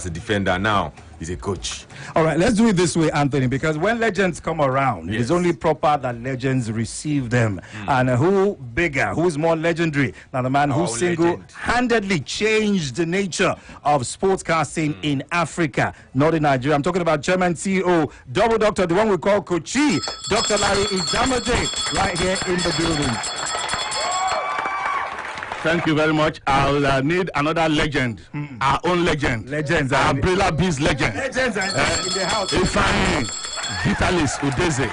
as a defender, now he's a coach. All right, let's do it this way, Anthony, because when legends come around, it is only proper that legends receive them. And who bigger, who is more legendary than the man who single-handedly changed the nature of sportscasting in Africa, not in Nigeria. I'm talking about Chairman CEO, Double Doctor, the one we call Kochi, Dr. Larry Idamade, right here in the building. Thank you very much. I'll need another legend, our own legend. Legends. Our Brilla Bees legend. Legends are in the house. Ifeanyi Vitalis Udeze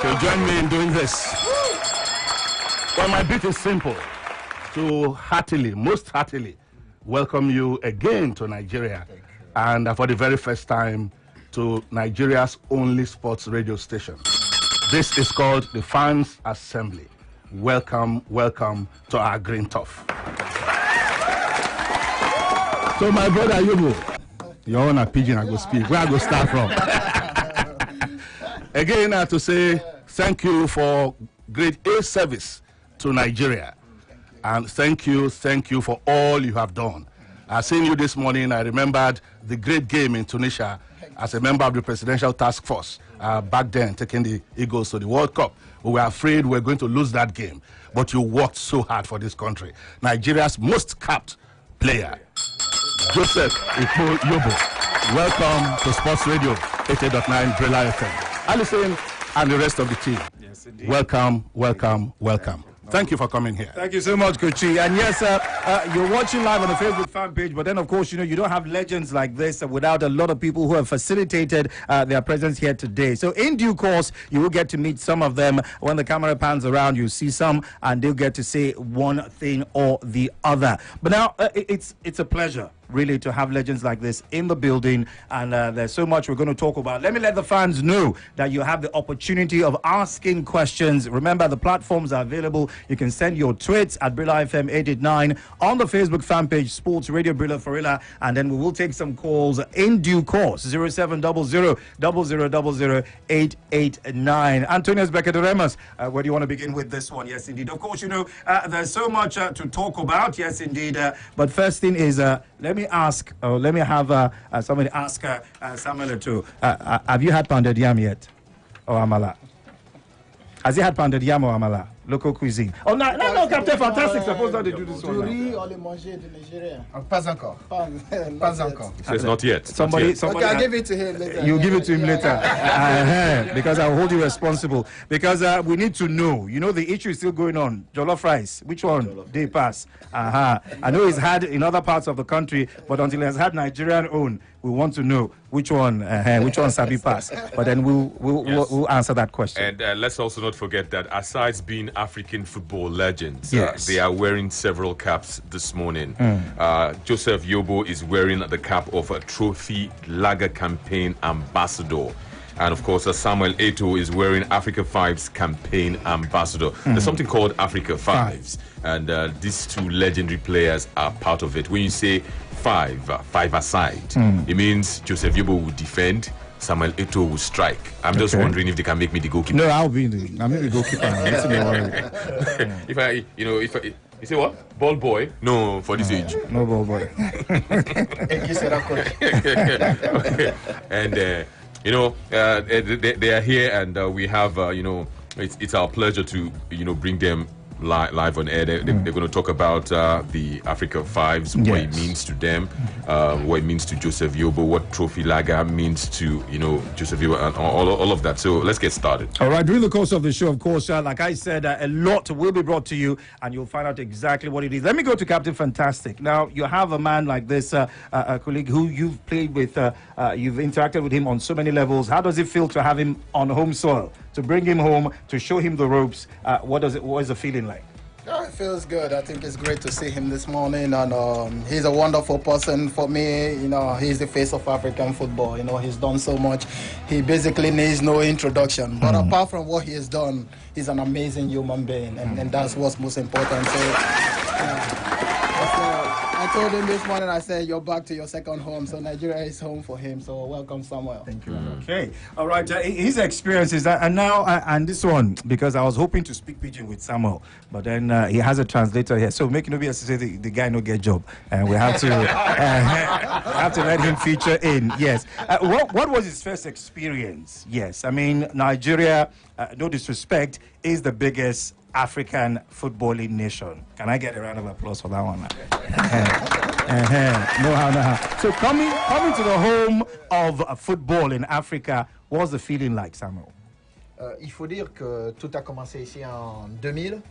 to join me in doing this. Well, my bit is simple. To most heartily, welcome you again to Nigeria. And for the very first time, to Nigeria's only sports radio station. This is called the Fans Assembly. Welcome, welcome to our green turf. So my brother Yobo, your own a pigeon I go speak. Where I go start from? Again, I have to say thank you for grade A service to Nigeria. And thank you for all you have done. I seen you this morning. I remembered the great game in Tunisia as a member of the presidential task force back then, taking the Eagles to the World Cup. We were afraid we were going to lose that game, but you worked so hard for this country. Nigeria's most capped player, Joseph Eto'o Yobo. Welcome to Sports Radio 88.9 Brilla FM. Alison and the rest of the team. Yes, indeed. Welcome, welcome, welcome. Thank you for coming here. Thank you so much, Kochi. And yes, you're watching live on the Facebook fan page, but then, of course, you don't have legends like this without a lot of people who have facilitated their presence here today. So in due course, you will get to meet some of them. When the camera pans around, you see some, and they'll get to say one thing or the other. But now, it's a pleasure, really, to have legends like this in the building, and there's so much we're going to talk about. Let me let the fans know that you have the opportunity of asking questions. Remember, the platforms are available. You can send your tweets at Brilla FM 889 on the Facebook fan page, Sports Radio Brilla Farilla, and then we will take some calls in due course. 0700-0000-889. Antonius Bekedoremus, where do you want to begin with this one? Yes, indeed. Of course, there's so much to talk about. Yes, indeed. But first thing is, let me have somebody ask Samuel Eto'o. Have you had pounded yam yet? Or amala? Has he had pounded yam or amala? Local cuisine. Oh, no, Captain Fantastic. Suppose that they do this one. Pas encore. Pas encore. He says not yet. Somebody. Okay, I'll give it to him later. You give it to him later. Because I'll hold you responsible. Because we need to know. The issue is still going on. Jollof rice. Which one? They pass. I know he's had in other parts of the country, but until he has had Nigerian own, we want to know which one Sabi pass. But then we'll answer that question. And let's also not forget that aside being African football legends, yes, they are wearing several caps this morning. Joseph Yobo is wearing the cap of a Trophy Lager Campaign Ambassador. And of course, Samuel Eto'o is wearing Africa Fives Campaign Ambassador. There's something called Africa Fives, and these two legendary players are part of it. When you say five aside, it means Joseph Yobo will defend, Samuel Eto'o will strike. I'm just wondering if they can make me the goalkeeper. No, I'm the goalkeeper. If I you say what? Ball boy? No, for this age. No ball boy. Okay. And they are here, and we have it's our pleasure to bring them live on air. They're going to talk about the Africa Fives, what it means to them, what it means to Joseph Yobo, what Trophy Lager means to Joseph Yobo, and all of that. So let's get started. All right, during the course of the show, of course, like I said, a lot will be brought to you, and you'll find out exactly what it is. Let me go to Captain Fantastic. Now, you have a man like this, a colleague who you've played with, you've interacted with him on so many levels. How does it feel to have him on home soil, to bring him home, to show him the ropes? What is the feeling like? Oh, it feels good. I think it's great to see him this morning, and he's a wonderful person for me. He's the face of African football. He's done so much. He basically needs no introduction. But apart from what he has done, he's an amazing human being, and that's what's most important. So I told him this morning, I said, you're back to your second home. So Nigeria is home for him. So welcome, Samuel. Thank you. Okay. All right. His experience is that, and now, and this one, because I was hoping to speak Pidgin with Samuel, but then he has a translator here. So make no be as to say the guy no get job. And we have to let him feature in. Yes. What was his first experience? Yes. I mean, Nigeria, no disrespect, is the biggest African footballing nation. Can I get a round of applause for that one? No. So coming to the home of football in Africa, what's the feeling like, Samuel? Il faut dire que tout a commencé ici en 2000.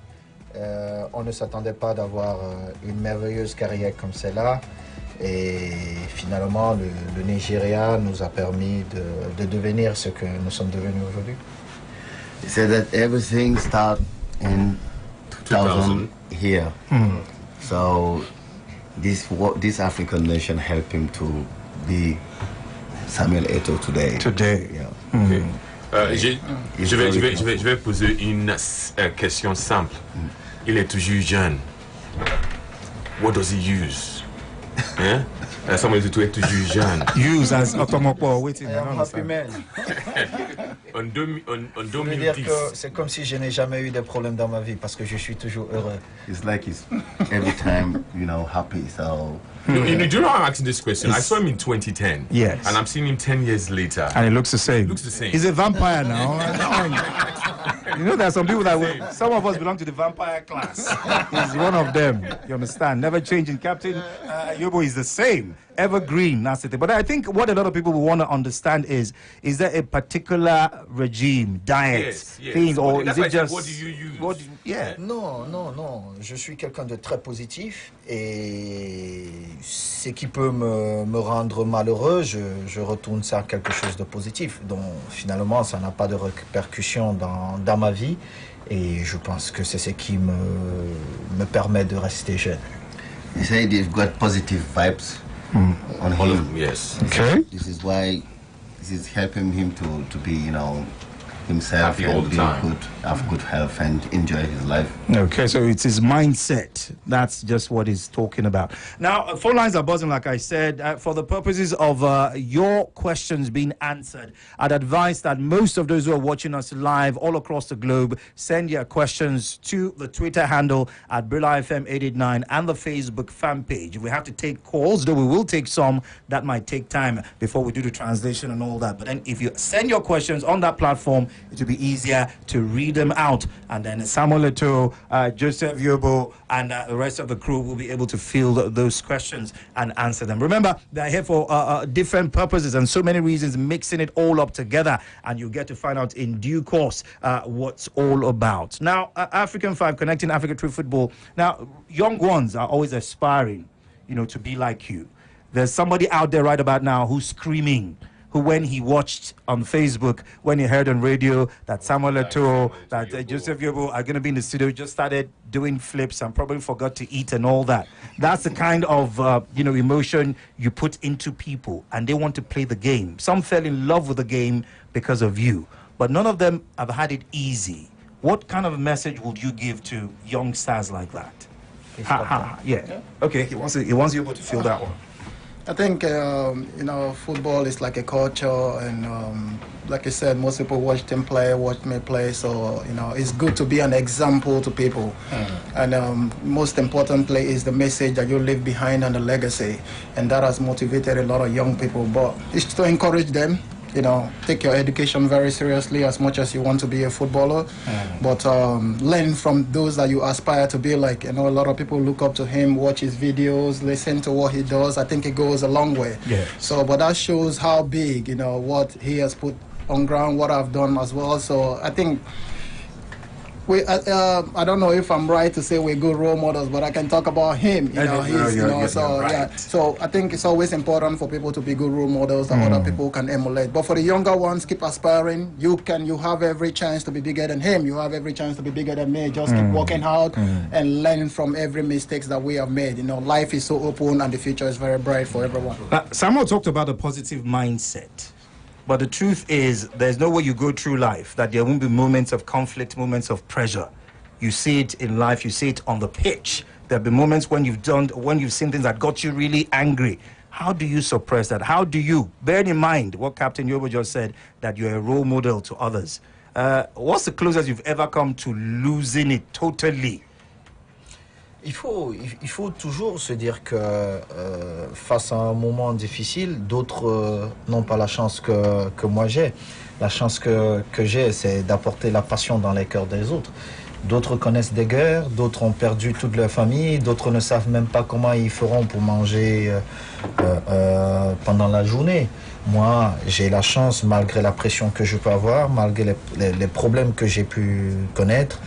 On ne s'attendait pas d'avoir une merveilleuse carrière comme celle-là. Et finalement, le Nigeria nous a permis de devenir ce que nous sommes devenus aujourd'hui. He said that everything started in 2000 here. So this African nation helped him to be Samuel Eto'o today. Yeah. Okay. Je vais poser une question simple. Il est toujours jeune. What does he use? Hein? Samuel Eto'o est toujours jeune. Use as Otomopo waiting. I'm happy man. En Je veux dire que 2010. c'est comme si je n'ai jamais eu de problème dans ma vie parce que je suis toujours heureux. It's like he's every time, happy. So You know why I'm asking this question? I saw him in 2010. Yes. And I'm seeing him 10 years later. And it looks the same. Looks the same. He's a vampire now. You know, there are some people some of us belong to the vampire class. He's one of them. You understand? Never changing. Captain Yobo is the same. Evergreen. That's the thing. But I think what a lot of people will want to understand is there a particular regime, diet, thing, or is it just... What do you use? Non. Je suis quelqu'un de très positif et ce qui peut me rendre malheureux, je retourne ça à quelque chose de positif. Donc finalement, ça n'a pas de répercussions dans ma vie et je pense que c'est ce qui me permet de rester jeune. he said they've got positive vibes on him. Yes. Okay. This is why this is helping him to be, himself Happy all and the be time. good, have good health and enjoy his life. Okay, so it's his mindset. That's just what he's talking about. Now, phone lines are buzzing, like I said. For the purposes of your questions being answered, I'd advise that most of those who are watching us live all across the globe send your questions to the Twitter handle at BrillaFM889 and the Facebook fan page. We have to take calls, though we will take some. That might take time before we do the translation and all that. But then if you send your questions on that platform, it will be easier to read them out. And then Samuel Eto'o, Joseph Yobo, and the rest of the crew will be able to field those questions and answer them. Remember, they're here for different purposes and so many reasons, mixing it all up together. And you'll get to find out in due course what's all about. Now, African 5, connecting Africa through football. Now, young ones are always aspiring, to be like you. There's somebody out there right about now who's screaming, who when he watched on Facebook, when he heard on radio that Samuel Eto'o, that Joseph Yobo are going to be in the studio, just started doing flips and probably forgot to eat and all that. That's the kind of, emotion you put into people, and they want to play the game. Some fell in love with the game because of you, but none of them have had it easy. What kind of message would you give to young stars like that? Yeah. Okay, he wants you able to feel that one. I think, football is like a culture, and like I said, most people watch me play, so, it's good to be an example to people. And most importantly is the message that you leave behind and the legacy, and that has motivated a lot of young people. But it's to encourage them, take your education very seriously as much as you want to be a footballer, but learn from those that you aspire to be like. A lot of people look up to him, watch his videos, listen to what he does. I think it goes a long way. Yeah. So, but that shows how big, what he has put on ground, what I've done as well. So I think I don't know if I'm right to say we're good role models, but I can talk about him. So I think it's always important for people to be good role models that other people can emulate. But for the younger ones, keep aspiring. You have every chance to be bigger than him. You have every chance to be bigger than me. Just keep working hard and learning from every mistakes that we have made. Life is so open and the future is very bright for everyone. Samuel talked about a positive mindset. But the truth is, there's no way you go through life that there won't be moments of conflict, moments of pressure. You see it in life, you see it on the pitch. There have been moments when you've seen things that got you really angry. How do you suppress that? How do you, bear in mind what Captain Yobo just said, that you're a role model to others? What's the closest you've ever come to losing it totally? Il faut toujours se dire que face à un moment difficile, d'autres n'ont pas la chance que moi j'ai. La chance que j'ai, c'est d'apporter la passion dans les cœurs des autres. D'autres connaissent des guerres, d'autres ont perdu toute leur famille, d'autres ne savent même pas comment ils feront pour manger pendant la journée. Moi, j'ai la chance, malgré la pression que je peux avoir, malgré les problèmes que j'ai pu connaître,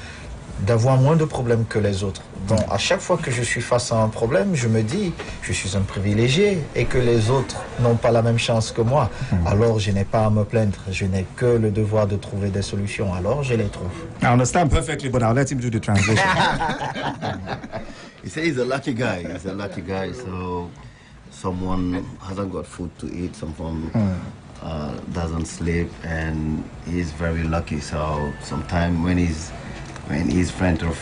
d'avoir moins de problèmes que les autres. Donc, à chaque fois que je suis face à un problème, je me dis, je suis un privilégié et que les autres n'ont pas la même chance que moi. Alors, je n'ai pas à me plaindre. Je n'ai que le devoir de trouver des solutions. Alors, je les trouve. I understand perfectly, but I'll let him do the translation. He says he's a lucky guy. He's a lucky guy. So someone hasn't got food to eat, someone doesn't sleep, and he's very lucky. So sometimes when he's friend of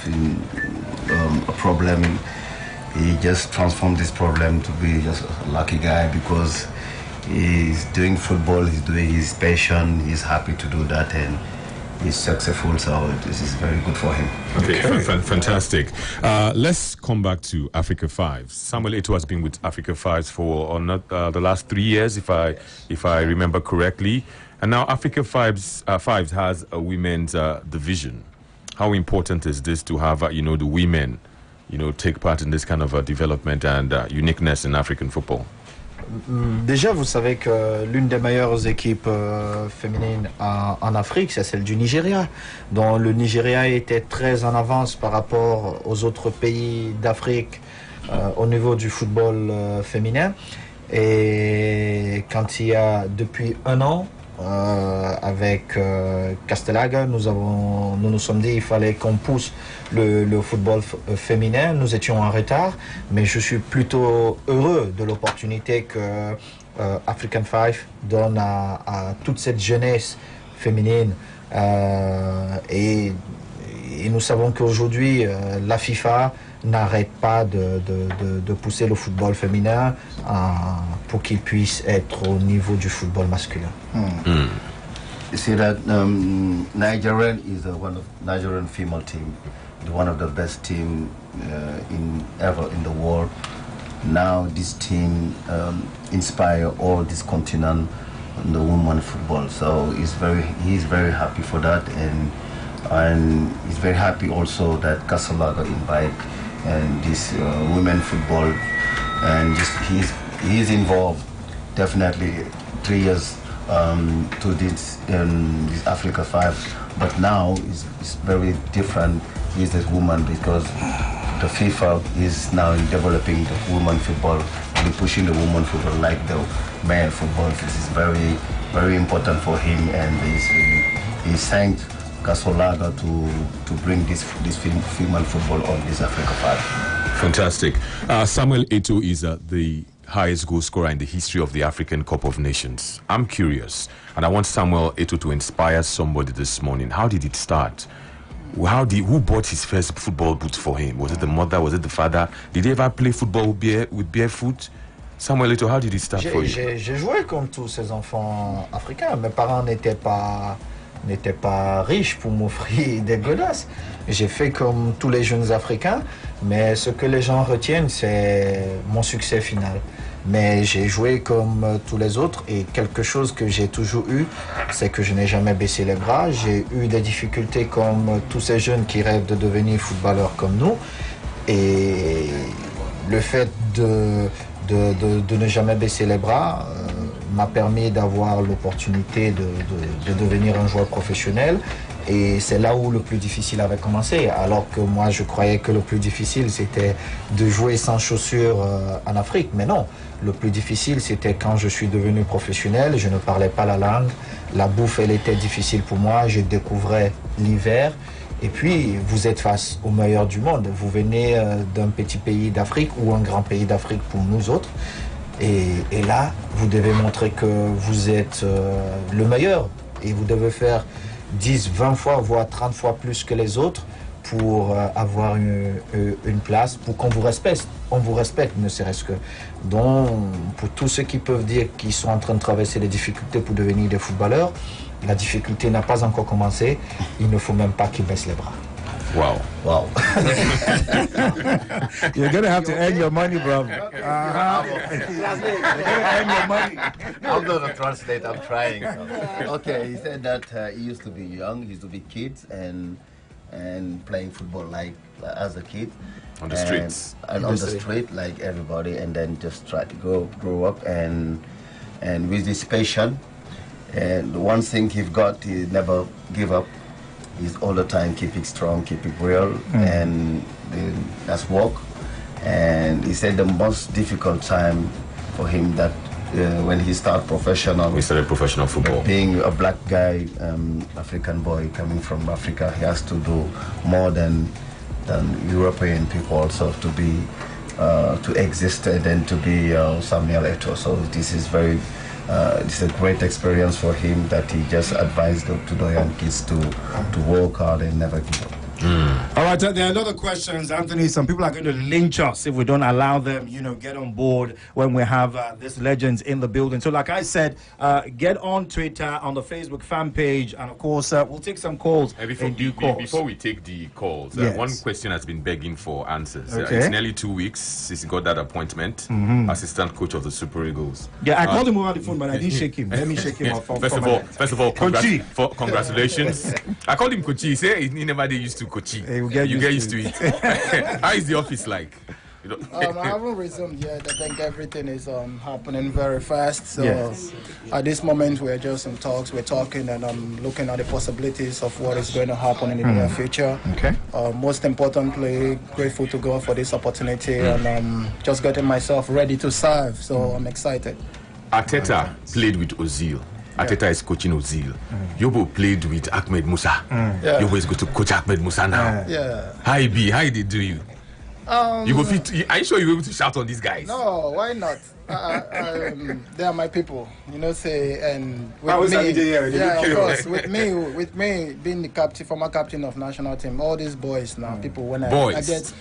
a problem, he just transforms this problem to be just a lucky guy because he's doing football, he's doing his passion, he's happy to do that, and he's successful. So this is very good for him. Okay. Fantastic. Let's come back to Africa Fives. Samuel Eto'o has been with Africa Fives for the last 3 years, if I remember correctly, and now Africa Fives has a women's division. How important is this to have, the women, take part in this kind of development and uniqueness in African football? Déjà, vous savez que l'une des meilleures équipes féminines en Afrique, c'est celle du Nigeria. Donc le Nigeria était très en avance par rapport aux autres pays d'Afrique au niveau du football féminin. Et quand il y a depuis un an, avec Castelaga, nous nous sommes dit qu'il fallait qu'on pousse le football féminin. Nous étions en retard, mais je suis plutôt heureux de l'opportunité que African Five donne à toute cette jeunesse féminine. Et nous savons qu'aujourd'hui, la FIFA n'arrête pas de pousser le football féminin pour qu'il puisse être au niveau du football masculin. You see that Nigerian is Nigerian female team, one of the best team ever in the world. Now this team inspire all this continent in the women football. So he's very happy for that, and he's very happy also that Kasalaga invite and this women football, and just he's involved definitely 3 years to this Africa Five, but now it's very different. He's a woman because the FIFA is now developing the women football, really pushing the women football like the male football. This is very, very important for him, and he thanked Kasolaga to bring this female football on this Africa Five. Fantastic. Samuel Eto'o is the highest goal scorer in the history of the African Cup of Nations. I'm curious, and I want Samuel Eto'o to inspire somebody this morning. How did it start? Who bought his first football boots for him? Was it the mother? Was it the father? Did he ever play football with barefoot? Samuel Eto'o, how did it start for you? J'ai joué comme tous ces enfants africains. Mes parents n'étaient pas riches pour m'offrir des godasses. J'ai fait comme tous les jeunes Africains, mais ce que les gens retiennent, c'est mon succès final. Mais j'ai joué comme tous les autres, et quelque chose que j'ai toujours eu, c'est que je n'ai jamais baissé les bras. J'ai eu des difficultés comme tous ces jeunes qui rêvent de devenir footballeurs comme nous. Et le fait de ne jamais baisser les bras m'a permis d'avoir l'opportunité de devenir un joueur professionnel. Et c'est là où le plus difficile avait commencé. Alors que moi, je croyais que le plus difficile, c'était de jouer sans chaussures en Afrique. Mais non, le plus difficile, c'était quand je suis devenu professionnel. Je ne parlais pas la langue. La bouffe, elle était difficile pour moi. Je découvrais l'hiver. Et puis, vous êtes face au meilleur du monde. Vous venez d'un petit pays d'Afrique ou un grand pays d'Afrique pour nous autres. Et là, vous devez montrer que vous êtes le meilleur. Et vous devez faire 10, 20 fois, voire 30 fois plus que les autres pour avoir une place, pour qu'on vous respecte. On vous respecte, ne serait-ce que. Donc, pour tous ceux qui peuvent dire qu'ils sont en train de traverser des difficultés pour devenir des footballeurs, la difficulté n'a pas encore commencé. Il ne faut même pas qu'ils baissent les bras. Wow. Wow. You're going to have to earn your money, bro. You're going to earn your money. I'm going to translate, I'm trying. Okay, he said that he used to be young, he used to be kids and playing football like as a kid. On the streets. And on the street like everybody, and then just try to grow up and with this passion. And the one thing he's got, he never give up. He's all the time keep it strong, keep it real, and that's work. And he said the most difficult time for him that when he started professional. We started professional football. Being a black guy, African boy coming from Africa, he has to do more than European people also to be to exist and to be Samuel Eto'o. So this is this is a great experience for him that he just advised to the young kids to work hard and never give up. All right, there are a lot of questions, Anthony. Some people are going to lynch us if we don't allow them, get on board when we have these legends in the building. So like I said, get on Twitter, on the Facebook fan page, and of course, we'll take some calls in due course. Before we take the calls, Yes. one question has been begging for answers. Okay. It's nearly 2 weeks since he got that appointment, assistant coach of the Super Eagles. Yeah, I called him over the phone, but I didn't shake him. Let me shake him off. First of all, congratulations. I called him Kochi. He said he never did used to Kochi. Hey, we'll get you used get to used to it. How is the office like? I haven't resumed yet. I think everything is happening very fast. So Yes. at this moment, we're just in talks. We're talking and looking at the possibilities of what is going to happen in the near future. Okay. Most importantly, grateful to God for this opportunity and just getting myself ready to serve. So I'm excited. Arteta played with Ozil. Arteta is coaching Ozil. Yobo played with Ahmed Musa. Yobo is going to coach Ahmed Musa now. Yeah. How they do you? You go fit. Are you sure you're able to shout on these guys? No, why not? They are my people, and with me, of course, with me being the former captain of national team, all these boys now, people when I get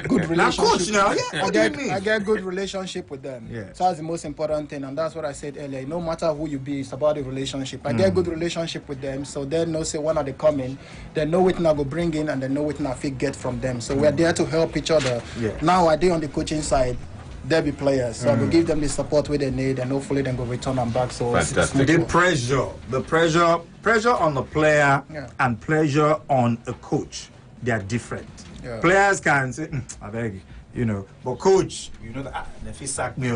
good relationship. I get good relationship with them. Yes. So that's the most important thing, and that's what I said earlier. No matter who you be, it's about the relationship. I get good relationship with them, so they know say when they come in, they know what I go bring in, and they know what I fit get from them. So we're there to help each other. Yes. Now I do on the coaching side. They'll be players, so I will give them the support where they need, and hopefully then go return them back. So Fantastic. The pressure on the player and pressure on a coach, they are different. Yeah. Players can say, I beg, but coach, that if he sack me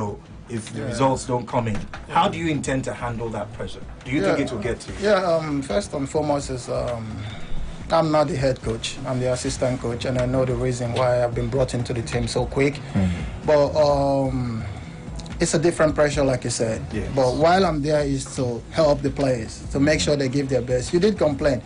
if the results don't come in, how do you intend to handle that pressure? Do you think it will get to you? Yeah, first and foremost is I'm not the head coach. I'm the assistant coach, and I know the reason why I've been brought into the team so quick. But it's a different pressure, like you said. Yes. But while I'm there is to help the players, to make sure they give their best. You did complain.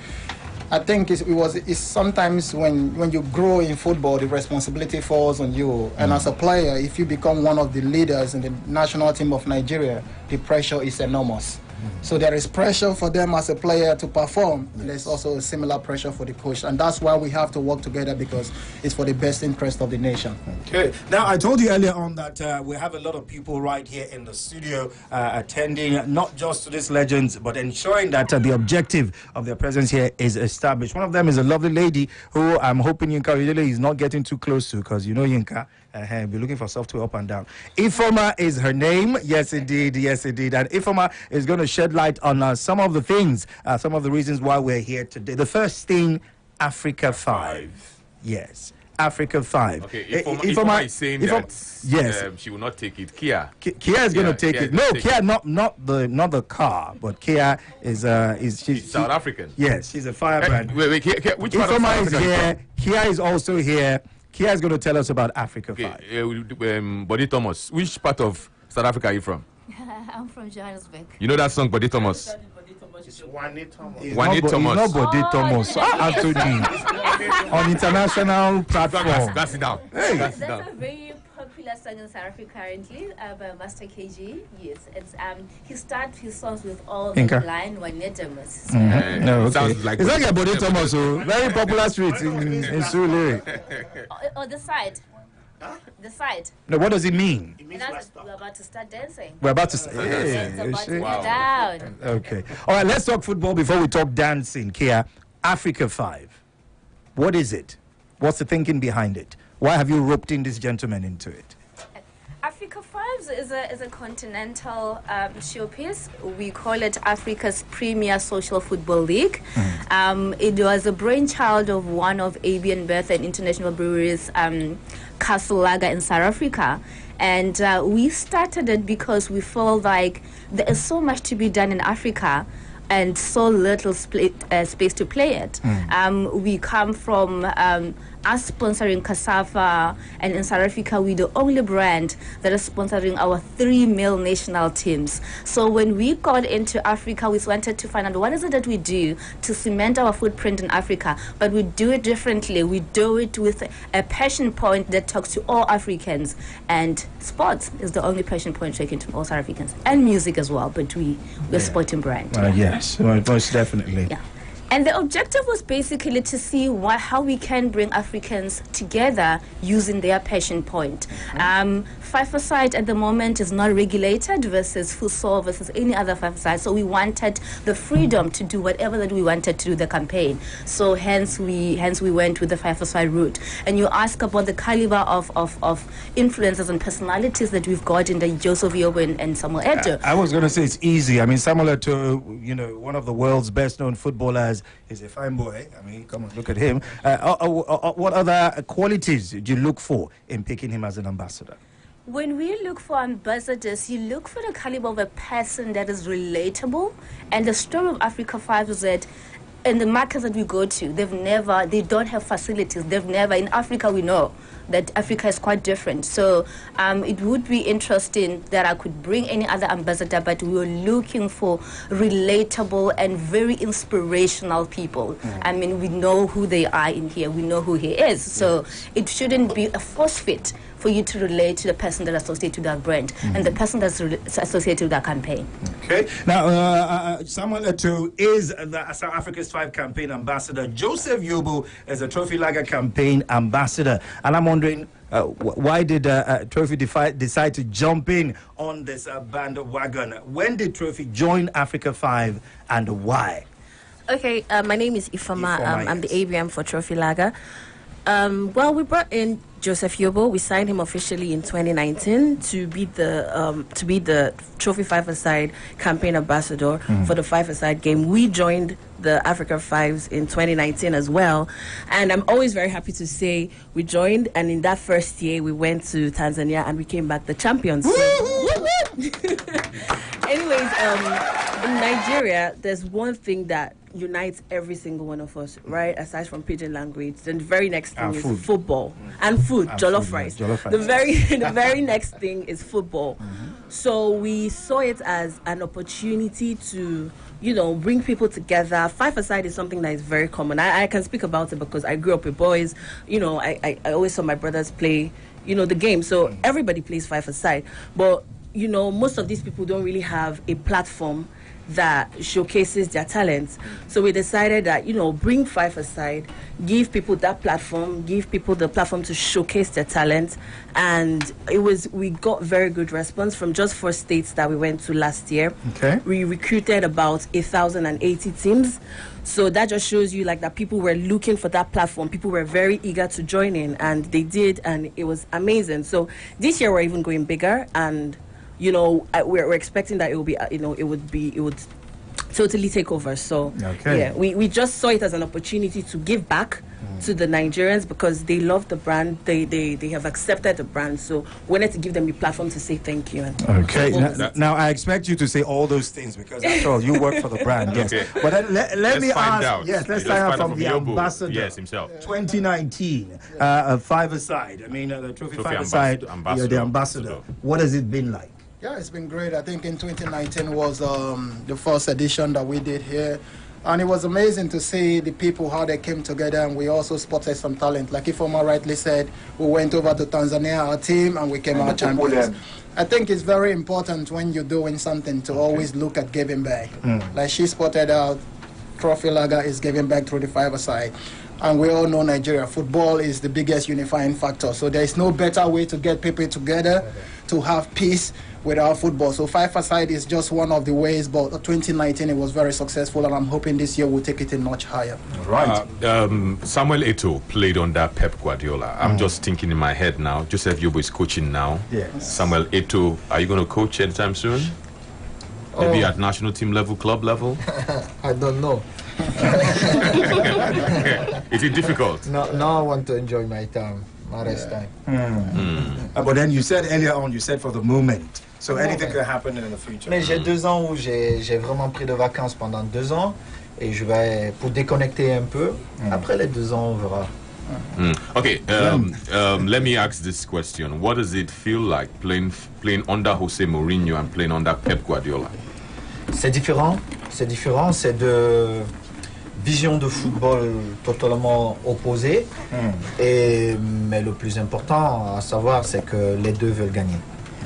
I think it's sometimes when you grow in football, the responsibility falls on you. And as a player, if you become one of the leaders in the national team of Nigeria, the pressure is enormous. So there is pressure for them as a player to perform. Yes. There's also a similar pressure for the coach, and that's why we have to work together, because it's for the best interest of the nation. Okay. Now, I told you earlier on that we have a lot of people right here in the studio attending, not just to these legends, but ensuring that the objective of their presence here is established. One of them is a lovely lady who I'm hoping Yinka Oyedele is not getting too close to, because Yinka, be looking for software up and down. Ifoma is her name. Yes, indeed. Yes, indeed. And Ifoma is going to shed light on some of the things, some of the reasons why we're here today. The first thing, Africa 5. Yes, Africa 5. Okay, Ifoma is saying that yes, she will not take it. Kia is going to take it. No, Kia, not the car, but Kia is she's South African. Yes, she's a firebrand. Wait, Kia, which part of Ifoma South is Africa here. Kia is also here. Kia is going to tell us about Africa 5. Body Thomas, which part of South Africa are you from? I'm from Johannesburg. You know that song, Body Thomas? It's Wani Thomas. not Bode Thomas. Anthony. On international platform. That's it down. Hey. That's a very popular song in South Africa currently by Master KG. Yes, it's he starts his songs with all the line Wanedamus. No, okay. Sounds like It's like a Bode Thomas, very popular street in Sule. Or the side. The side. No, what does it mean? It means we're about to start dancing. We're about to say, It's about to go down. Okay. All right, let's talk football before we talk dancing. Kia, Africa 5. What is it? What's the thinking behind it? Why have you roped in this gentleman into it? Africa Fives is a continental showpiece. We call it Africa's premier social football league. It was a brainchild of one of AB and Bertha and International Breweries, Castle Lager in South Africa. And we started it because we feel like there is so much to be done in Africa and so little space to play it. We come from us sponsoring Cassava, and in South Africa, we're the only brand that is sponsoring our 3 male national teams. So when we got into Africa, we wanted to find out what is it that we do to cement our footprint in Africa, but we do it differently. We do it with a passion point that talks to all Africans, and sports is the only passion point taken to all South Africans, and music as well, but we're a sporting brand. Yes, most definitely. Yeah. And the objective was basically to see how we can bring Africans together using their passion point. Five-a-side at the moment is not regulated versus futsal versus any other five-a-side. So we wanted the freedom to do whatever that we wanted to do the campaign. So hence we went with the five-a-side route. And you ask about the caliber of influencers and personalities that we've got in the Joseph Yobo and Samuel Eto'o. I was going to say it's easy. I mean, Samuel Eto'o, one of the world's best-known footballers, is a fine boy. I mean, come on, look at him. What other qualities did you look for in picking him as an ambassador? When we look for ambassadors, you look for the caliber of a person that is relatable. And the story of Africa 5 is that in the markets that we go to, they don't have facilities. In Africa, we know that Africa is quite different. So it would be interesting that I could bring any other ambassador, but we were looking for relatable and very inspirational people. I mean, we know who they are in here. We know who he is. So it shouldn't be a force fit for you to relate to the person that associated with that brand and the person that's associated with that campaign. Okay. Now, Samuel Eto'o is the South Africa's 5 campaign ambassador. Joseph Yobo is a Trophy Lager campaign ambassador. And I'm wondering, why did Trophy decide to jump in on this bandwagon? When did Trophy join Africa 5 and why? Okay, my name is Ifama. I'm the ABM for Trophy Lager. Well, we brought in Joseph Yobo. We signed him officially in 2019 to be the Trophy 5-a-side campaign ambassador for the 5-a-side game. We joined the Africa Fives in 2019 as well, and I'm always very happy to say we joined. And in that first year, we went to Tanzania and we came back the champions. Anyways, in Nigeria, there's one thing that unites every single one of us, right? Aside from pidgin language, then the very next thing is football and food, jollof rice. The very next thing is football. So we saw it as an opportunity to, bring people together. 5-a-side is something that is very common. I can speak about it because I grew up with boys. I always saw my brothers play, the game. So everybody plays 5-a-side, but most of these people don't really have a platform that showcases their talents. So we decided that, bring 5-a-side, give people that platform, give people the platform to showcase their talents. And we got very good response from just 4 states that we went to last year. Okay. We recruited about 1,080 teams. So that just shows you that people were looking for that platform. People were very eager to join in, and they did, and it was amazing. So this year we're even going bigger, and we're expecting that it will be, it would totally take over. So, we just saw it as an opportunity to give back to the Nigerians because they love the brand. They have accepted the brand. So, we wanted to give them a platform to say thank you. Okay. Now, I expect you to say all those things because, after all, you work for the brand. Yes. Okay. But let me find ask. Out. Yes, let's find out from the Yobo. ambassador. Yes, himself. 2019, 5-a-side. I mean, the Trophy 5-a-side. You're the ambassador. What has it been like? Yeah, it's been great. I think in 2019 was the first edition that we did here. And it was amazing to see the people, how they came together, and we also spotted some talent. Like Ifoma rightly said, we went over to Tanzania, our team, and we came out champions. I think it's very important when you're doing something to always look at giving back. Like she spotted out, Trophy Lager is giving back through the five-a-side. And we all know Nigeria, football is the biggest unifying factor. So there is no better way to get people together to have peace without football. So five-a-side is just one of the ways, but 2019 it was very successful, and I'm hoping this year we'll take it a notch higher. Right. Samuel Eto'o played under Pep Guardiola. I'm just thinking in my head now, Joseph Yobo is coaching now. Yes. Samuel Eto'o, are you going to coach anytime soon? Maybe at national team level, club level? I don't know. Is it difficult? Now I want to enjoy my time, my rest time. But then you said earlier on, you said for the moment. So anything could happen in the future. Mais j'ai 2 ans où j'ai vraiment pris de vacances pendant 2 ans et je vais pour déconnecter un peu. Après les 2 ans, on verra. Okay, let me ask this question. What does it feel like playing under Jose Mourinho and playing under Pep Guardiola? C'est différent, c'est de vision de football totalement opposée. Mais le plus important à savoir, c'est que les deux veulent gagner.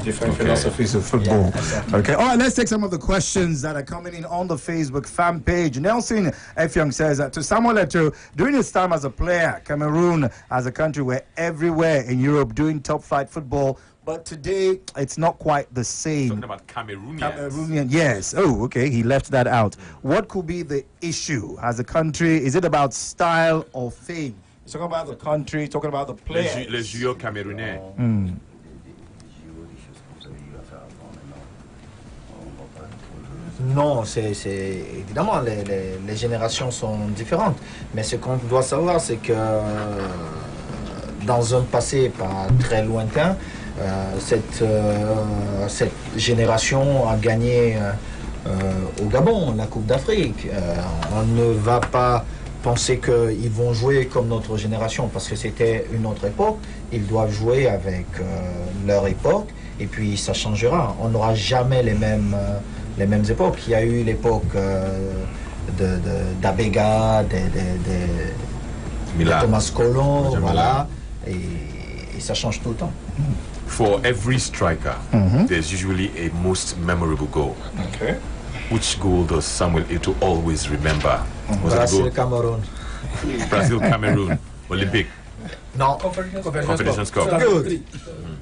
Different philosophies of football. Okay. All right, let's take some of the questions that are coming in on the Facebook fan page. Nelson Efyong says, to Samuel Eto'o, during his time as a player, Cameroon as a country were everywhere in Europe doing top flight football. But today, it's not quite the same. Talking about Cameroonians. Cameroonian, yes. Oh, okay. He left that out. What could be the issue as a country? Is it about style or fame? He's talking about the country, talking about the players. Les joueurs camerounais. Non, c'est évidemment les générations sont différentes, mais ce qu'on doit savoir, c'est que dans un passé pas très lointain, cette génération a gagné au Gabon la Coupe d'Afrique. On ne va pas penser qu'ils vont jouer comme notre génération parce que c'était une autre époque. Ils doivent jouer avec leur époque et puis ça changera. On n'aura jamais les mêmes époques. Il y a eu l'époque d'Abega, de Thomas Colon, voilà, et ça change tout le temps. For every striker, there's usually a most memorable goal. Okay. Which goal does Samuel Eto'o always remember? Was Brazil, it goal? Cameroon. Brazil, Cameroon, Olympic. No, Confederations Cup. Good.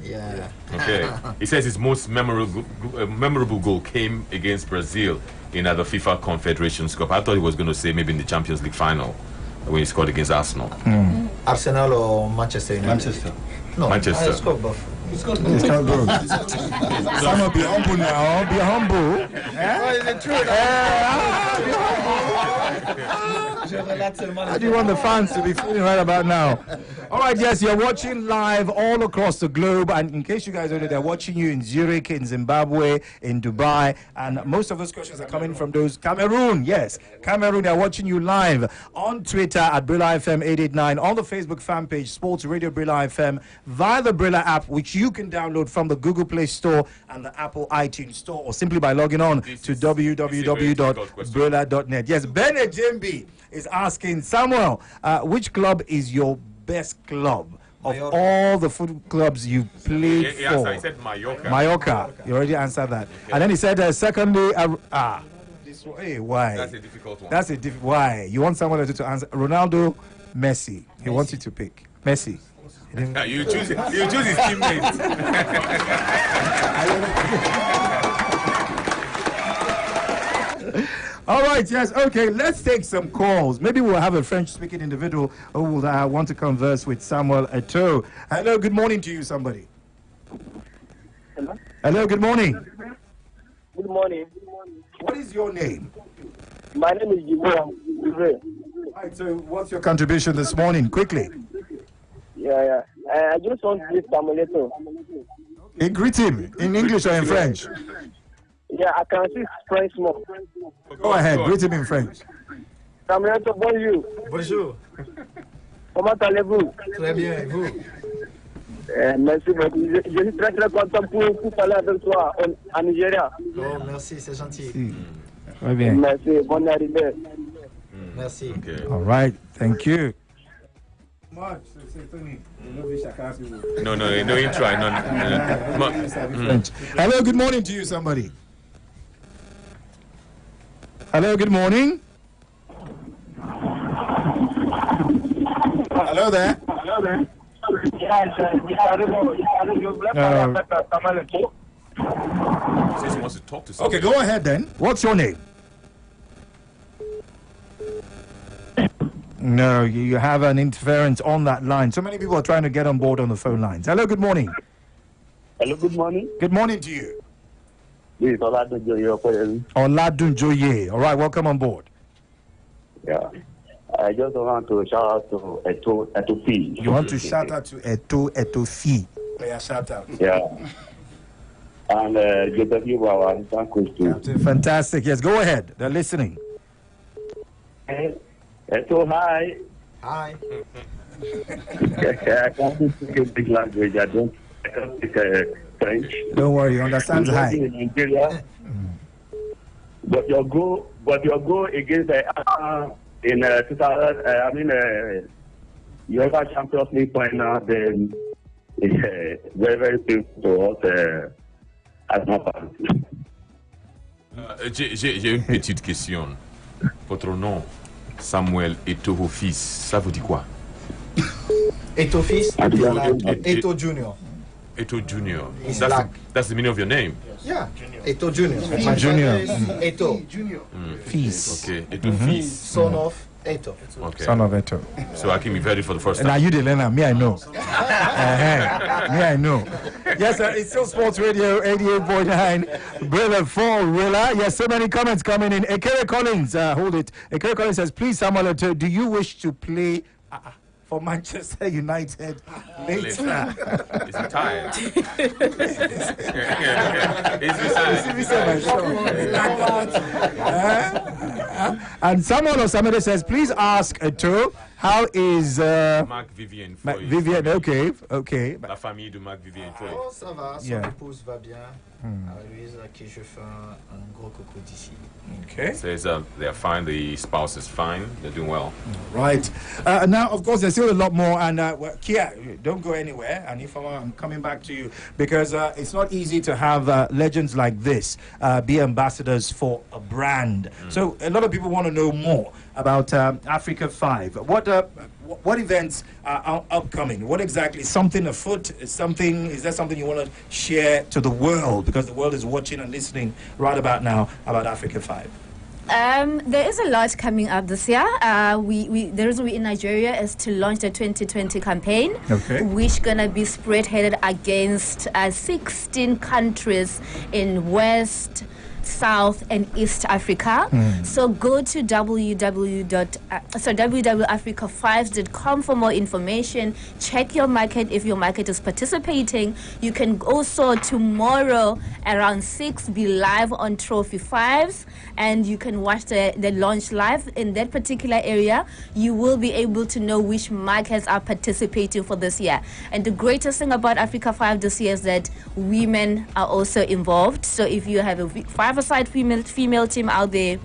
Yeah. Okay. He says his most memorable goal came against Brazil in the FIFA Confederations Cup. I thought he was going to say maybe in the Champions League final when he scored against Arsenal. Arsenal or Manchester United? Manchester. No, Manchester. I scored both. It's not good. Someone be humble now. Be humble. How do you want the fans to be feeling right about now? All right, yes, you're watching live all across the globe. And in case you guys don't know, they're watching you in Zurich, in Zimbabwe, in Dubai. And most of those questions are coming from those Cameroon. Yes, Cameroon, they're watching you live on Twitter at Brilla FM 889, on the Facebook fan page, Sports Radio Brilla FM, via the Brilla app, which you can download from the Google Play Store and the Apple iTunes Store, or simply by logging on to www.brilla.net. Yes, Ben Ejembi is asking, Samuel, which club is your best club of all the football clubs you played for? He said Mallorca. Mallorca. You already answered that. Okay. And then he said, secondly, why? That's a difficult one. Why? You want someone to answer? Ronaldo, Messi. He wants you to pick. Messi. You choose his teammates. All right, yes, okay, let's take some calls. Maybe we'll have a French-speaking individual who will want to converse with Samuel Eto'o. Hello, good morning to you, somebody. Hello? Hello, good morning. Good morning. What is your name? My name is Yobo. All right, so what's your contribution this morning? Quickly. Yeah. I just want to greet Samuel Eto'o. Okay, greet him in English or in French? Yeah, I can speak French more. Go ahead, greet him in French. Samuel Eto'o, bonjour. Bonjour. Comment allez-vous? Très bien, et vous? Merci beaucoup. Je suis très content pour parler avec toi en Nigeria. Oh, merci, c'est gentil. Très bien. Merci, bonne arrivée. Merci. Okay. All right, thank you. No, you try. Hello, good morning to you, somebody. Hello, good morning. Hello there. Says he wants to talk to somebody. Okay, go ahead then. What's your name? No, you have an interference on that line. So many people are trying to get on board on the phone lines. Hello, good morning. Hello, good morning. Good morning to you. This is Oladunjoye. Oladunjoye. All right, welcome on board. Yeah. I just want to shout out to Eto'o. You want to shout out to Eto'o. Yeah, shout out. Yeah. And Joseph Yobo, thank you. Fantastic. Yes, go ahead. They're listening. Eto'o, hi. Hi. I can't speak a big language. I can't speak French. Don't worry, you understand. Hi. In Nigeria. But your goal against in 2000, UEFA Champions League final, then it's very, very painful to us as my fans. J'ai une petite question. Votre nom, Samuel Eto'o fils, ça vous dit quoi? Eto'o fils, Eto'o Junior. Eto'o Junior. It's black. That's the meaning of your name? Yeah, Eto'o Junior. My Junior. Eto'o. Fils. Okay, Eto'o fils. Son of Eto'o. Okay. Son of Eto'o. So I can be ready for the first Now time. you the learner. Me, I know. Me, I know. Yes, sir. It's still Sports Radio 88.9. Brother for Rilla. Yes, so many comments coming in. Ekere Collins, hold it. Ekere Collins says, please, Samuel Eto'o, do you wish to play for Manchester United later? Is he tired? Is And someone or somebody says, please ask Eto'o, how is Marc Vivien Foy. Vivian? Okay. La famille de Marc Vivien Foy. Oh, ça va, son Yeah. épouse va bien. À Louise, à qui je fais un gros coucou d'ici. Okay. Says they're fine, the spouse is fine, they're doing well. Right. Now, of course, there's still a lot more. And well, Kia, don't go anywhere. And if I'm coming back to you, because it's not easy to have legends like this be ambassadors for a brand. So a lot of people want to know more about Africa 5. What events are upcoming? What exactly? Something afoot? Is there something you want to share to the world? Because the world is watching and listening right about now about Africa 5. There is a lot coming up this year. The reason we're in Nigeria is to launch the 2020 campaign, which gonna be spearheaded against 16 countries in West, South and East Africa. So go to www.africa5s.com for more information. Check your market if your market is participating. You can also tomorrow around 6 be live on Trophy 5s, and you can watch the launch live in that particular area. You will be able to know which markets are participating for this year. And the greatest thing about Africa 5 this year is that women are also involved. So if you have a five-a-side female team out there,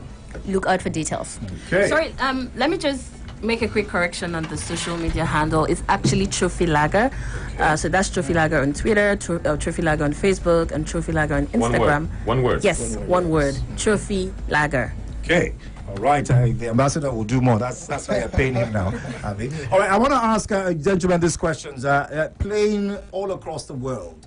look out for details. Okay. Sorry, let me just make a quick correction on the social media handle. It's actually Trophy Lager. So that's Trophy Lager on Twitter, Trophy Lager on Facebook, and Trophy Lager on Instagram. One word. Yes, one word. Trophy Lager. Okay. All right. The ambassador will do more. That's why you're paying him now. Abby. All right. I want to ask gentlemen these questions. Playing all across the world.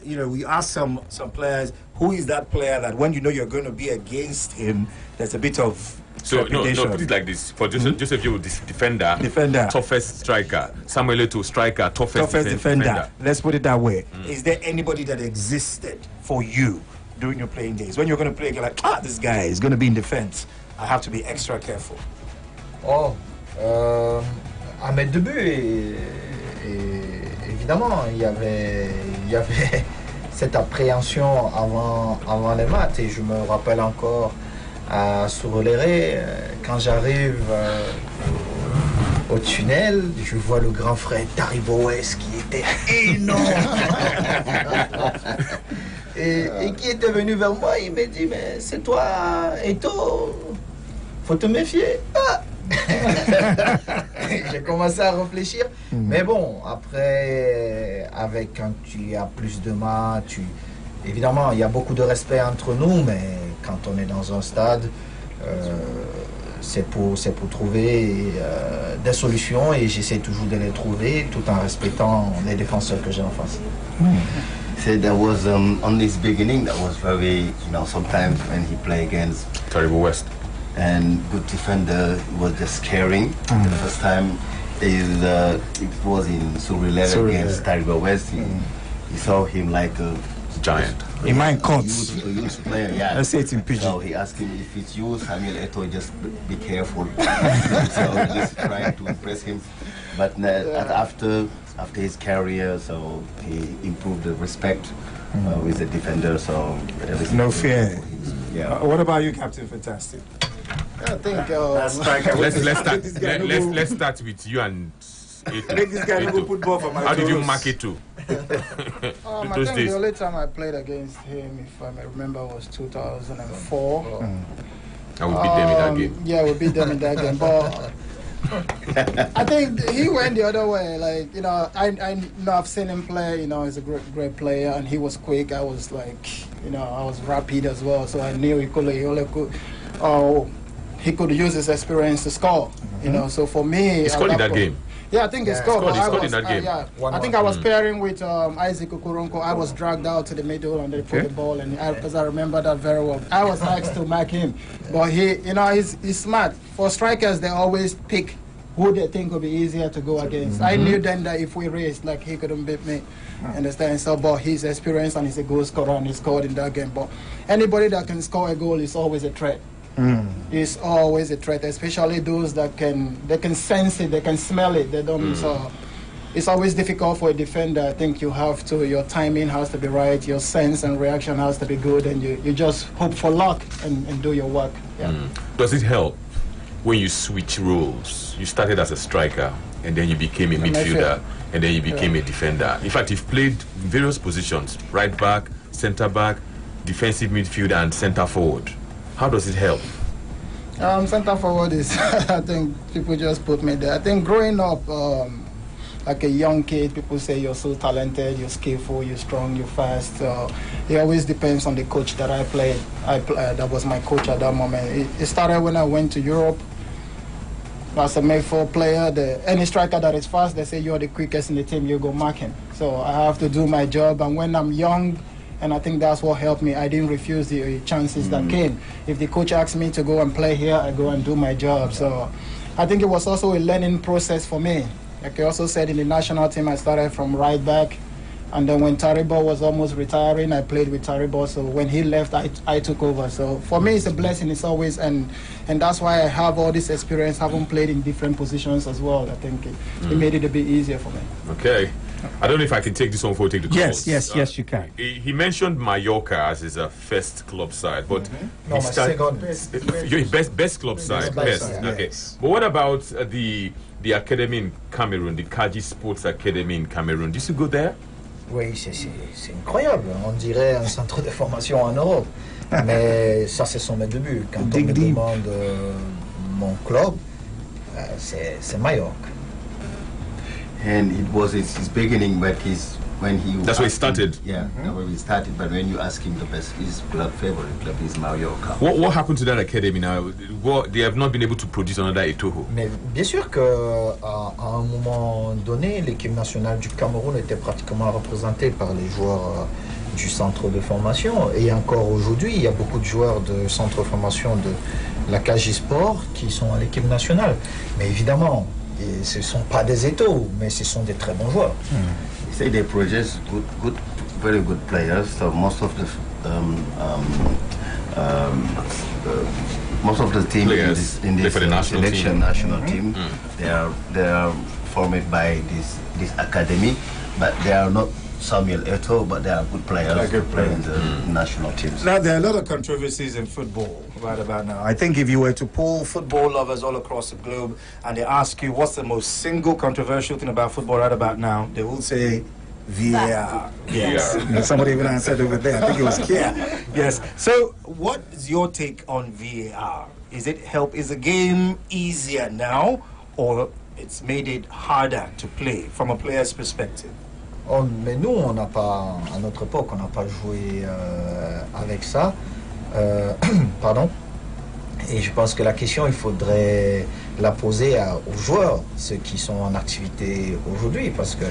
We ask some players, who is that player that when you know you're going to be against him, there's a bit of So no, put it like this. For Joseph Yobo, defender, toughest striker. Samuel Eto'o, striker, toughest defender. Let's put it that way. Is there anybody that existed for you during your playing days? When you're going to play, you're like, this guy is going to be in defense. I have to be extra careful. À mes débuts, évidemment, il y avait cette appréhension avant les matchs, et je me rappelle encore à Souroléré, quand j'arrive au tunnel, je vois le grand frère Taribowes qui était énorme et qui était venu vers moi. Il m'a dit, mais c'est toi, Eto'o. Faut te méfier. Ah. J'ai commencé à réfléchir. Mais bon, après, quand tu as plus de mains, évidemment, il y a beaucoup de respect entre nous, mais quand on est dans un stade, c'est pour trouver des solutions et j'essaie toujours de les trouver tout en respectant les défenseurs que j'ai en face. Said there was on his beginning that was very, sometimes when he played against Terrible West and good defender was just scaring. The first time it was in Surulere against Terrible West. He saw him like a giant. In my courts. A youth player, yeah. Let's say it in Pidgin. So he asked him if it's you, Samuel Eto'o, just be careful. So just trying to impress him. But after his career, so he improved the respect with the defender. So no fear. Yeah. What about you, Captain Fantastic? I think let's start with you and Eto'o. Make this guy go put ball for my How did you toes. mark Eto'o? I think the only time I played against him, if I may remember, was 2004. And we beat them in that game. Yeah, we beat them in that game. But I think he went the other way. Like, I've seen him play. He's a great player, and he was quick. I was like, I was rapid as well. So I knew he could use his experience to score. So for me, he scored in that game. Yeah, I think he scored. He scored in that game. I think I was pairing with Isaac Okuronko. I was dragged out to the middle and they put the ball, and because I remember that very well. I was asked to mark him, but he's smart. For strikers, they always pick who they think will be easier to go against. I knew then that if we raced, like, he couldn't beat me. Understand? So, but his experience, and he's a goal scorer, and he scored in that game. But anybody that can score a goal is always a threat. It's always a threat, especially those that can sense it, they can smell it. They don't. So it's always difficult for a defender. I think your timing has to be right, your sense and reaction has to be good, and you just hope for luck and do your work. Yeah. Does it help when you switch roles? You started as a striker, and then you became a midfielder, and then you became a defender. In fact, you've played various positions: right back, centre back, defensive midfielder, and centre forward. How does it help? Centre forward is, I think people just put me there. I think growing up, like a young kid, people say you're so talented, you're skillful, you're strong, you're fast. It always depends on the coach that I played. That was my coach at that moment. It started when I went to Europe. As a made-for player, any striker that is fast, they say you're the quickest in the team, you go mark him. So I have to do my job, and when I'm young, and I think that's what helped me. I didn't refuse the chances that came. If the coach asked me to go and play here, I go and do my job. So I think it was also a learning process for me. Like I also said, in the national team, I started from right back. And then when Taribo was almost retiring, I played with Taribo. So when he left, I took over. So for me, it's a blessing. It's always, and that's why I have all this experience, having played in different positions as well. I think it made it a bit easier for me. Okay. I don't know if I can take this one before we take the calls. Yes, you can. He mentioned Mallorca as his first club side, but No, my second best. Your best club side. Best. Okay. But what about the academy in Cameroon, the Kaji Sports Academy in Cameroon? Did you go there? Oui, c'est incroyable. On dirait un centre de formation en Europe. Mais ça, ce sont mes débuts. Quand on me demande mon club, c'est Mallorca. And it was his beginning, but that's where he started. That's where he started. But when you ask him, his favorite club is Mallorca. What happened to that academy now? They have not been able to produce another Eto'o. Mais bien sûr qu'à un moment donné, l'équipe nationale du Cameroun était pratiquement représentée par les joueurs du centre de formation. Et encore aujourd'hui, il y a beaucoup de joueurs de centre de formation de la KJ Sport qui sont à l'équipe nationale. Mais évidemment, ce ne sont pas des Eto'o, mais ce sont des très bons joueurs. Say they produce very good players. So most of the team in this national team, they are formed by this academy, but they are not Samuel Eto'o, but they are good players who play in the national teams. Now, there are a lot of controversies in football right about now. I think if you were to poll football lovers all across the globe and they ask you what's the most single controversial thing about football right about now, they will say VAR. Yes. You know, somebody even answered over there. I think it was Kia. Yes. So, what is your take on VAR? Is the game easier now, or it's made it harder to play from a player's perspective? Oh, mais nous, on n'a pas, à notre époque, on n'a pas joué avec ça. Pardon. Et je pense que la question, il faudrait la poser aux joueurs, ceux qui sont en activité aujourd'hui, parce que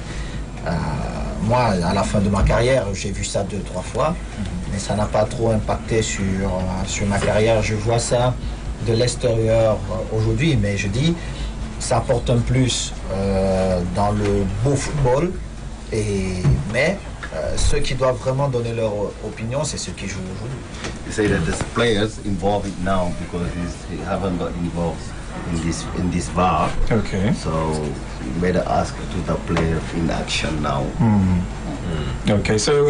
moi, à la fin de ma carrière, j'ai vu ça 2-3 fois, mais ça n'a pas trop impacté sur ma carrière. Je vois ça de l'extérieur aujourd'hui, mais je dis, ça apporte un plus dans le beau football, mais ceux qui doivent vraiment donner leur opinion, c'est ceux qui jouent aujourd'hui. You say that the players involved now because he haven't got involved in this VAR. Okay. So you better ask to the player in action now. Okay. So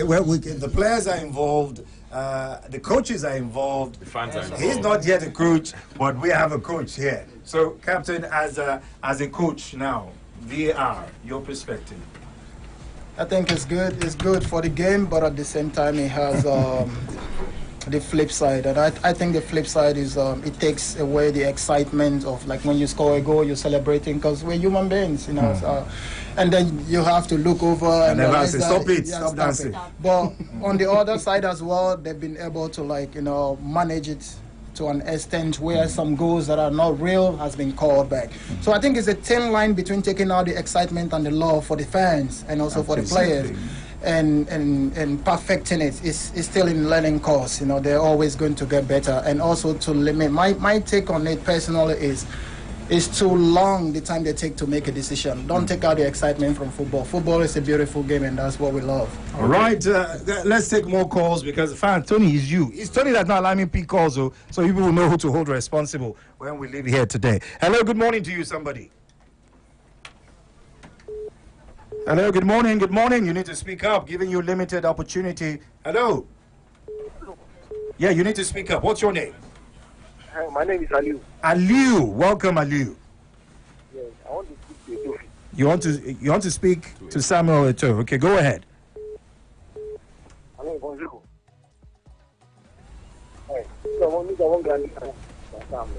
well, the players are involved. The coaches are involved. The fans are involved. He's not yet a coach, but we have a coach here. So, Captain, as a coach now, VAR, your perspective. I think it's good. It's good for the game, but at the same time, it has the flip side. And I think the flip side is it takes away the excitement of like when you score a goal, you're celebrating because we're human beings, you know. So, and then you have to look over and realize that, stop dancing. But on the other side as well, they've been able to manage it to an extent where some goals that are not real has been called back. So I think it's a thin line between taking out the excitement and the love for the fans and also for the players and perfecting it. It's still in learning course. They're always going to get better. And also to limit, my take on it personally is it's too long the time they take to make a decision. Don't take out the excitement from football. Football is a beautiful game, and that's what we love. All right, let's take more calls because fan Tony is you. It's Tony that's not allowing me to pick calls, so people will know who to hold responsible when we leave here today. Hello, good morning to you, somebody. Hello, good morning, good morning. You need to speak up, giving you limited opportunity. Hello. Yeah, you need to speak up. What's your name? Hi, my name is Aliu. Aliu, welcome Aliu. Yes, I want to speak to Eto'o. You want to speak to Samuel Eto'o. Okay, go ahead. Hello, bonjour.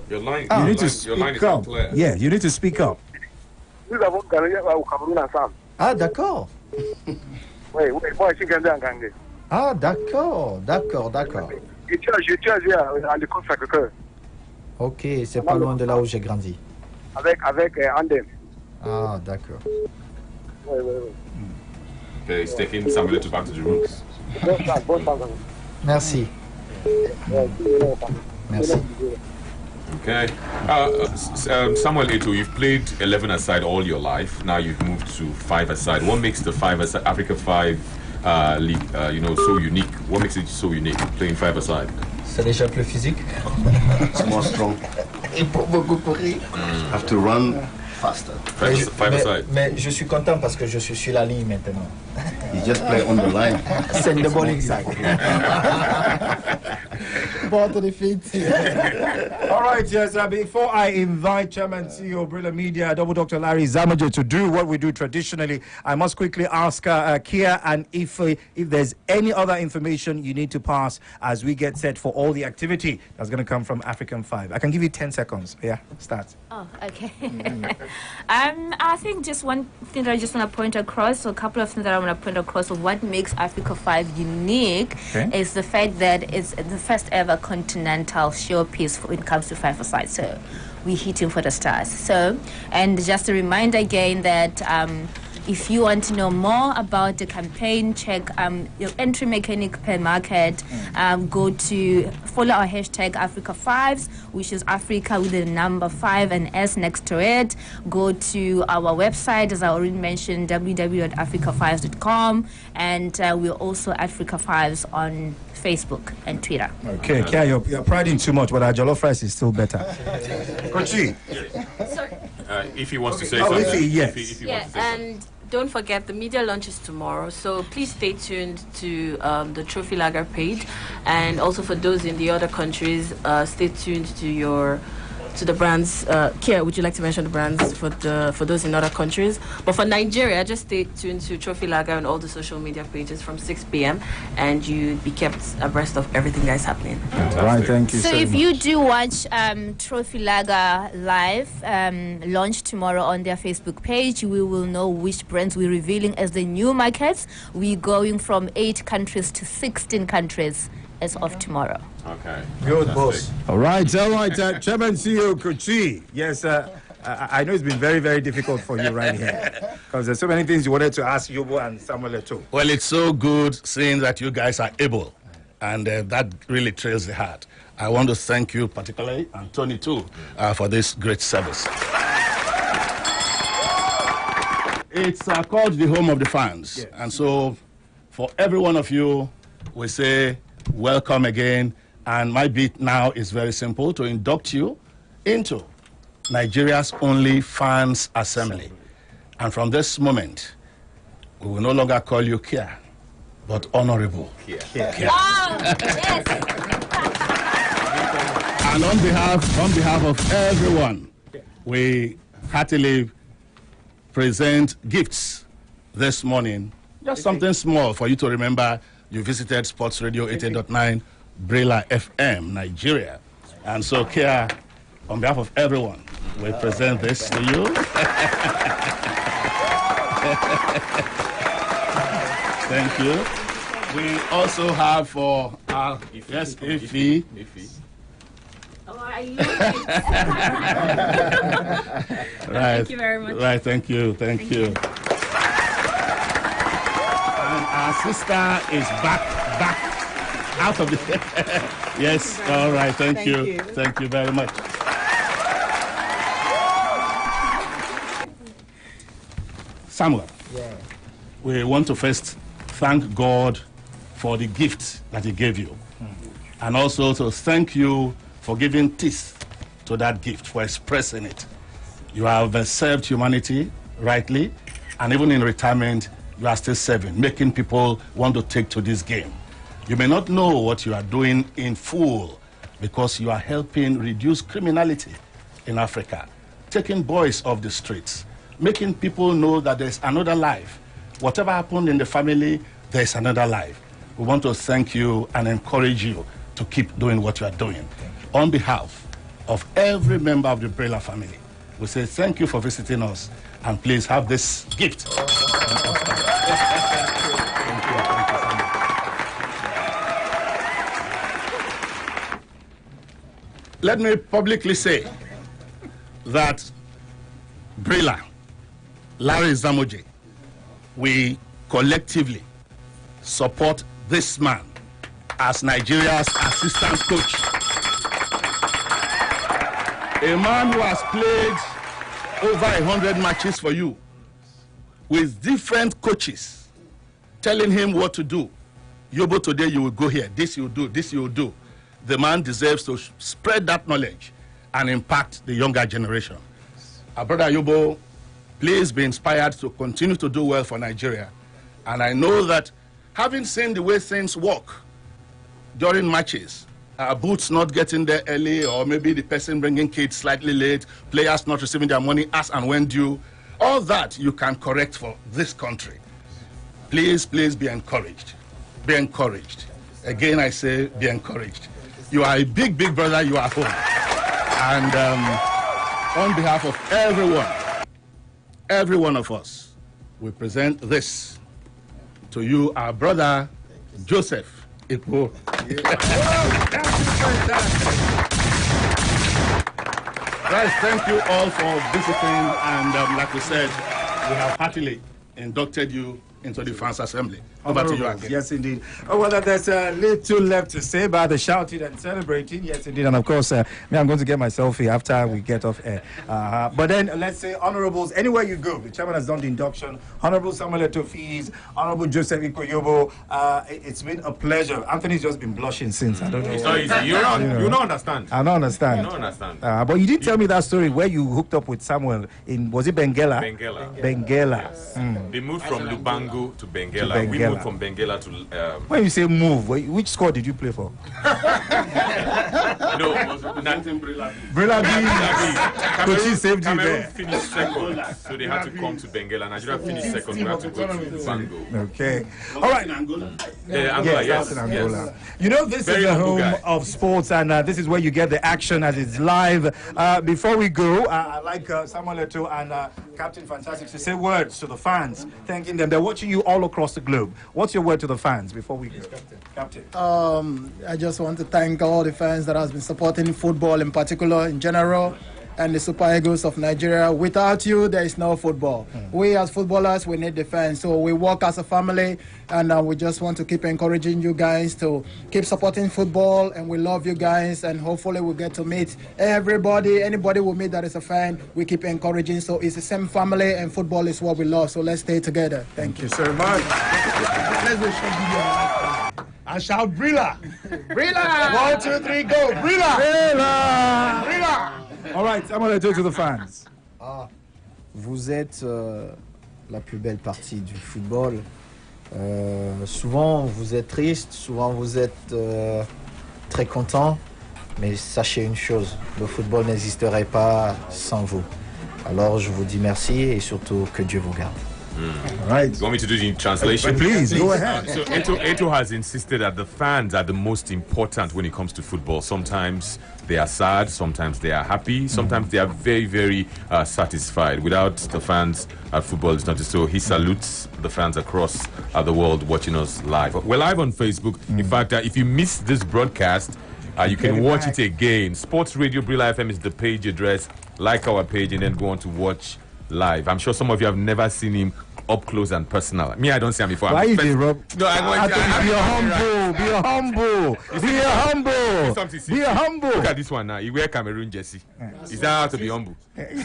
Your line, you need to your line speak is up. unclear. Yeah, you need to speak up. Nous avons gagné au Cameroun ensemble. Ah, d'accord. Oui, moi je suis gagné en Gangé. Ah, d'accord. Je tiens à l'école Sacré-Cœur. Ok, c'est pas loin de là où j'ai grandi. Avec Andem. Ah, d'accord. Oui. Okay, it's taking Samuel Eto'o back to the roots. Bon temps. Merci. Merci. Okay. Samuel Eto'o, you've played 11 aside all your life. Now you've moved to 5 aside. What makes the 5 aside Africa 5 league, so unique? What makes it so unique playing 5 aside? C'est déjà plus physique. It's more strong. Il faut beaucoup courir. Have to run faster. Five aside. Mais je suis content parce que je suis sur la ligne maintenant. You just play on the line. Send the bowling side. Ball to the feet. All right, yes. Before I invite Chairman CEO Brilla Media, Double Dr. Larry Zamaje, to do what we do traditionally, I must quickly ask Kia and Ife if there's any other information you need to pass as we get set for all the activity that's going to come from African 5. I can give you 10 seconds. Yeah, start. Oh, okay. I think just one thing that I just want to point across, so a couple of things that I want to point across of what makes Africa 5 unique is the fact that it's the first ever continental showpiece when it comes to 5-a-side. So we're hitting for the stars. So, and just a reminder again that if you want to know more about the campaign, check your entry mechanic per market. Go to follow our hashtag Africa5s, which is Africa with the number 5 and S next to it. Go to our website, as I already mentioned, www.africa5s.com, and we're also Africa5s on Facebook and Twitter. Okay, Kia, you're priding too much, but our jollof rice is still better. Kochi. Sorry. If he wants to say something. If he, yes. If he Yeah, wants to say and don't forget the media launch is tomorrow, so please stay tuned to the Trophy Lager page, and also for those in the other countries, stay tuned to your to the brands. Kia, would you like to mention the brands for those in other countries? But for Nigeria, just stay tuned to Trophy Lager on all the social media pages from 6 p.m. and you'd be kept abreast of everything that is happening. All right, thank you. So if you do watch Trophy Lager live launch tomorrow on their Facebook page, we will know which brands we're revealing as the new markets. We're going from 8 countries to 16 countries as of tomorrow. Okay. Good, boss. All right. Chairman CEO Kochi. Yes, I know it's been very, very difficult for you right here because there's so many things you wanted to ask Yobo and Samuel Eto'o. Well, it's so good seeing that you guys are able, and that really thrills the heart. I want to thank you particularly, and Tony too, for this great service. It's called the home of the fans. Yes. And so for every one of you, we say welcome again. And my bit now is very simple, to induct you into Nigeria's only fans assembly. And from this moment, we will no longer call you Kia, but Honorable Kia. Wow! Yes. And on behalf of everyone, we heartily present gifts this morning. Just something small for you to remember. You visited Sports Radio 88.9 Brela FM, Nigeria. And so, Kia, on behalf of everyone, we present this to you. Thank you. We also have for our, yes, Ify. Right. Thank you very much. Right, thank you. And our sister is back out of the... Yes, all right, thank you. Thank you very much. Samuel, we want to first thank God for the gift that he gave you. And also to thank you for giving teeth to that gift, for expressing it. You have served humanity rightly, and even in retirement, you are still serving, making people want to take to this game. You may not know what you are doing in full because you are helping reduce criminality in Africa, taking boys off the streets, making people know that there's another life. Whatever happened in the family, there's another life. We want to thank you and encourage you to keep doing what you are doing. On behalf of every member of the Brela family, we say thank you for visiting us, and please have this gift. Let me publicly say that Brela, Larry Zamoje, we collectively support this man as Nigeria's assistant coach. A man who has played over 100 matches for you with different coaches telling him what to do. Yobo, today you will go here, this you will do, this you will do. The man deserves to spread that knowledge and impact the younger generation. Our brother Yobo, please be inspired to continue to do well for Nigeria. And I know that having seen the way things work during matches, boots not getting there early, or maybe the person bringing kids slightly late, players not receiving their money as and when due, all that you can correct for this country. Please, please be encouraged. Be encouraged. Again, I say be encouraged. You are a big, big brother. You are home. And on behalf of every one of us, we present this to you, our brother Joseph Eto'o. Guys, thank you all for visiting, and like we said, we have heartily inducted you into the fans assembly. Over to you again. Yes, indeed. Oh, well, there's a little left to say about the shouting and celebrating. Yes, indeed. And of course, I'm going to get my selfie after we get off air. But then let's say honorables, anywhere you go. The chairman has done the induction. Honorable Samuel Eto'o, Honorable Joseph Yobo. It's been a pleasure. Anthony's just been blushing since. I don't know. It's not easy. You don't understand. I don't understand. You don't understand. But you did tell me that story where you hooked up with Samuel in, was it Benguela? Benguela. Benguela. Yes. They moved from Lubango to Benguela. Benguela. We moved from Benguela to. When you say move, which squad did you play for? No, it was nothing. Brilla B. Kochi saved you Cameroon there. finished second, so they had to come to Benguela. Nigeria finished second, we had to go to Bango. Okay. All right. Angola, Yes, yes. in Angola. Yes. You know, this Very is the humble home guy. of sports, and this is where you get the action as it's live. Before we go, I'd like Samuel Eto'o and Captain Fantastic to say words to the fans, thanking them. They're watching you all across the globe. What's your word to the fans before we go? Captain. I just want to thank all the fans that has been supporting football in particular, in general, and the Super Eagles of Nigeria. Without you, there is no football. We as footballers, we need the fans. So we work as a family, and we just want to keep encouraging you guys to keep supporting football, and we love you guys, and hopefully we'll get to meet everybody. Anybody we meet that is a fan, we keep encouraging. So it's the same family, and football is what we love. So let's stay together. Thank you so much. I shout Brilla. Brilla! 1, 2, 3, go. Brilla. Brilla. Brilla. All right, Samuel Eto'o to the fans. Vous êtes la plus belle partie du football. Souvent vous êtes triste, souvent vous êtes très content, mais sachez une chose, le football n'existerait pas sans vous. Alors je vous dis merci et surtout que Dieu vous garde. All right. You want me to do the translation? Please, go ahead. So Eto'o has insisted that the fans are the most important when it comes to football. Sometimes they are sad, sometimes they are happy, sometimes they are very, very satisfied. Without the fans, football is nothing. So he salutes the fans across the world watching us live. We're live on Facebook. In fact, if you missed this broadcast, you can watch it again. Sports Radio Brilla FM is the page address. Like our page and then go on to watch live. I'm sure some of you have never seen him up close and personal. Me, I don't see him before. Why you Rob? No, Be humble. Be humble. Be humble. Look at this one now. He wear Cameroon jersey. Is that how to be humble? All right,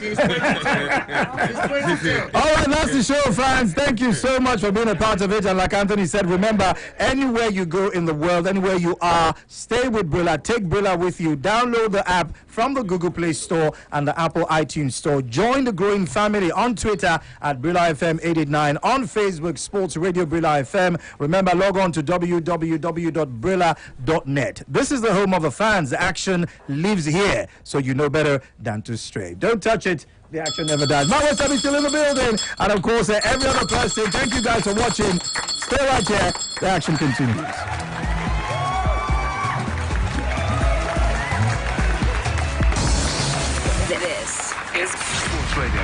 that's the show, fans. Thank you so much for being a part of it. And like Anthony said, remember, anywhere you go in the world, anywhere you are, stay with Brilla. Take Brilla with you. Download the app from the Google Play Store and the Apple iTunes Store. Join the growing family on Twitter at Brilla FM 889, on Facebook, Sports Radio Brilla FM. Remember, log on to www.brilla.net. This is the home of the fans. Action lives here, so you know better than to stray. Don't touch it. The action never dies. My West Ham is still in the building. And of course, every other person. Thank you guys for watching. Stay right here. The action continues. This is Sports Radio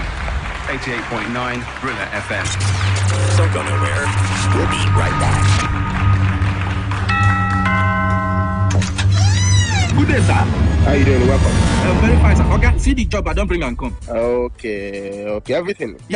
88.9 Brilla FM. So go nowhere. We'll be right back. Good day, sir. How you doing? Welcome. Very fine, sir. Okay, see the job I don't bring and come. Okay, everything.